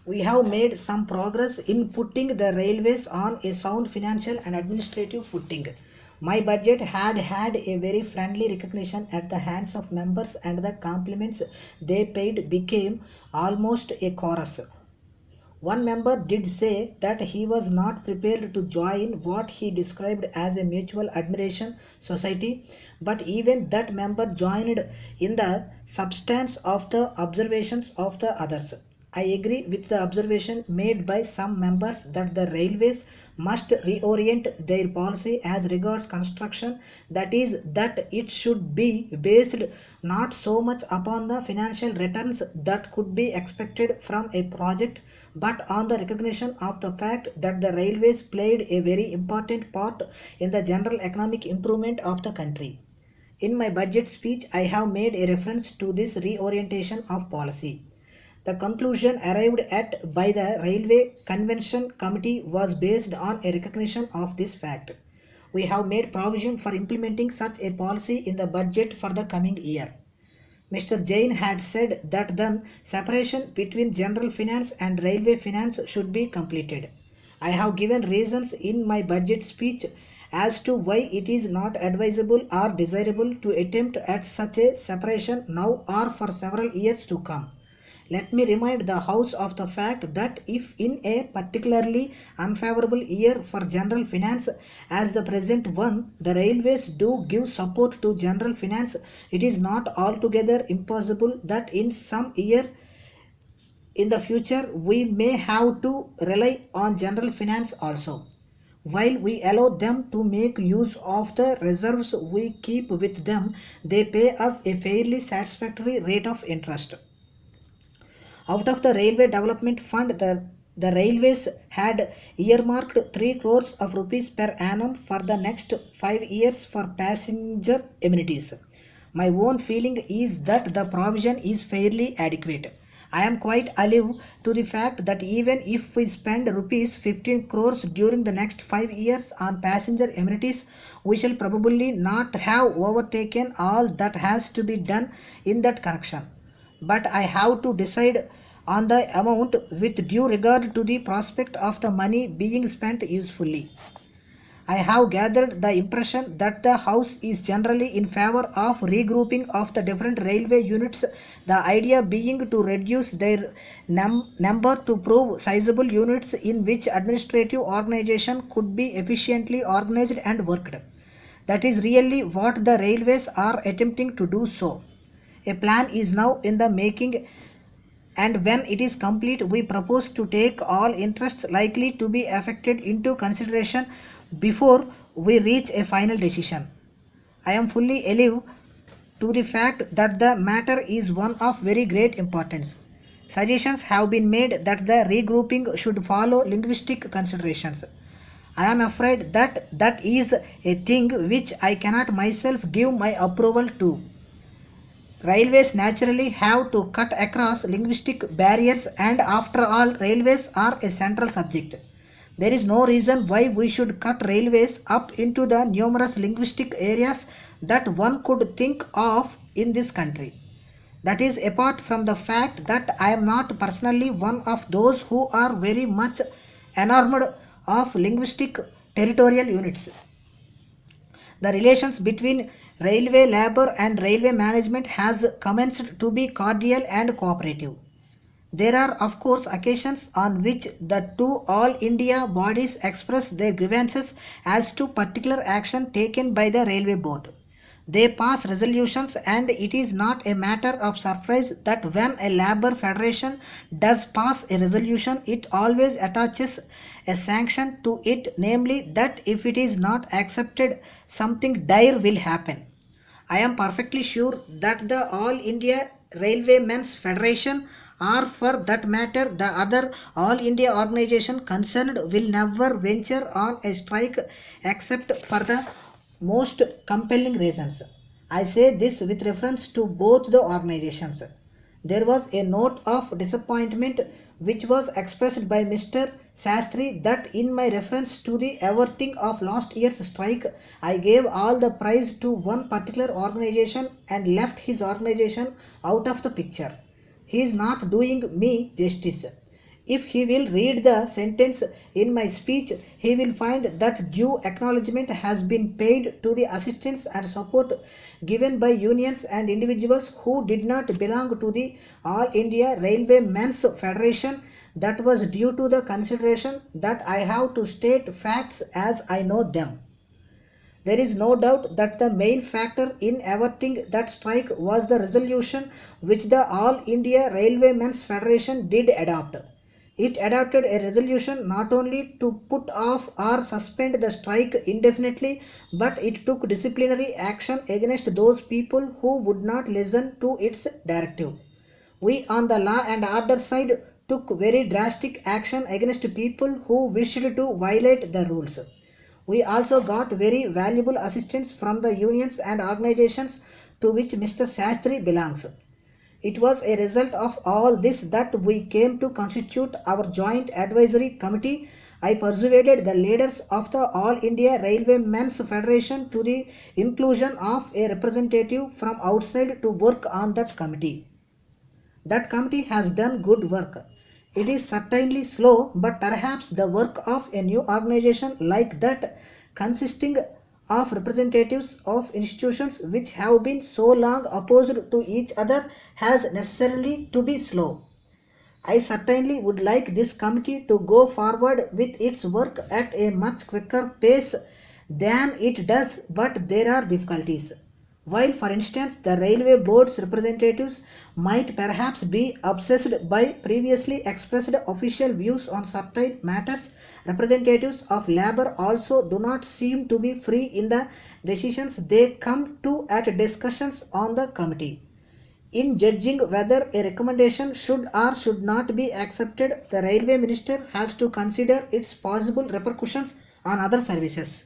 We have made some progress in putting the railways on a sound financial and administrative footing. My budget had a very friendly recognition at the hands of members, and the compliments they paid became almost a chorus. One member did say that he was not prepared to join what he described as a mutual admiration society, but even that member joined in the substance of the observations of the others. I agree with the observation made by some members that the railways must reorient their policy as regards construction, that is, that it should be based not so much upon the financial returns that could be expected from a project, but on the recognition of the fact that the railways played a very important part in the general economic improvement of the country. In my budget speech, I have made a reference to this reorientation of policy. The conclusion arrived at by the Railway Convention Committee was based on a recognition of this fact. We have made provision for implementing such a policy in the budget for the coming year. Mr. Jain had said that the separation between general finance and railway finance should be completed. I have given reasons in my budget speech as to why it is not advisable or desirable to attempt at such a separation now or for several years to come. Let me remind the House of the fact that if in a particularly unfavorable year for general finance as the present one, the railways do give support to general finance, it is not altogether impossible that in some year in the future we may have to rely on general finance also. While we allow them to make use of the reserves we keep with them, they pay us a fairly satisfactory rate of interest. Out of the Railway Development Fund, the railways had earmarked 3 crores of rupees per annum for the next 5 years for passenger amenities. My own feeling is that the provision is fairly adequate. I am quite alive to the fact that even if we spend rupees 15 crores during the next 5 years on passenger amenities, we shall probably not have overtaken all that has to be done in that connection. But I have to decide on the amount with due regard to the prospect of the money being spent usefully. I have gathered the impression that the House is generally in favor of regrouping of the different railway units, the idea being to reduce their number to prove sizable units in which administrative organization could be efficiently organized and worked. That is really what the railways are attempting to do so. A plan is now in the making, and when it is complete, we propose to take all interests likely to be affected into consideration before we reach a final decision. I am fully alive to the fact that the matter is one of very great importance. Suggestions have been made that the regrouping should follow linguistic considerations. I am afraid that that is a thing which I cannot myself give my approval to. Railways naturally have to cut across linguistic barriers, and after all, railways are a central subject. There is no reason why we should cut railways up into the numerous linguistic areas that one could think of in this country. That is apart from the fact that I am not personally one of those who are very much enamored of linguistic territorial units. The relations between railway labor and railway management has commenced to be cordial and cooperative. There are of course occasions on which the two all India bodies express their grievances as to particular action taken by the railway board. They pass resolutions, and it is not a matter of surprise that when a labor federation does pass a resolution, it always attaches a sanction to it, namely that if it is not accepted, something dire will happen. I am perfectly sure that the All India Railwaymen's Federation, or for that matter the other All India organization concerned, will never venture on a strike except for the most compelling reasons. I say this with reference to both the organizations. There was a note of disappointment which was expressed by Mr. Sastry that in my reference to the averting of last year's strike, I gave all the praise to one particular organization and left his organization out of the picture. He is not doing me justice. If he will read the sentence in my speech, he will find that due acknowledgement has been paid to the assistance and support given by unions and individuals who did not belong to the All India Railway Men's Federation. That was due to the consideration that I have to state facts as I know them. There is no doubt that the main factor in averting that strike was the resolution which the All India Railway Men's Federation did adopt. It adopted a resolution not only to put off or suspend the strike indefinitely, but it took disciplinary action against those people who would not listen to its directive. We on the law and order side took very drastic action against people who wished to violate the rules. We also got very valuable assistance from the unions and organizations to which Mr. Sastry belongs. It was a result of all this that we came to constitute our joint advisory committee. I persuaded the leaders of the All India Railway Men's Federation to the inclusion of a representative from outside to work on that committee. That committee has done good work. It is certainly slow, but perhaps the work of a new organization like that, consisting of representatives of institutions which have been so long opposed to each other, has necessarily to be slow. I certainly would like this committee to go forward with its work at a much quicker pace than it does, but there are difficulties. While, for instance, the railway board's representatives might perhaps be obsessed by previously expressed official views on certain matters, representatives of labor also do not seem to be free in the decisions they come to at discussions on the committee. In judging whether a recommendation should or should not be accepted, the railway minister has to consider its possible repercussions on other services.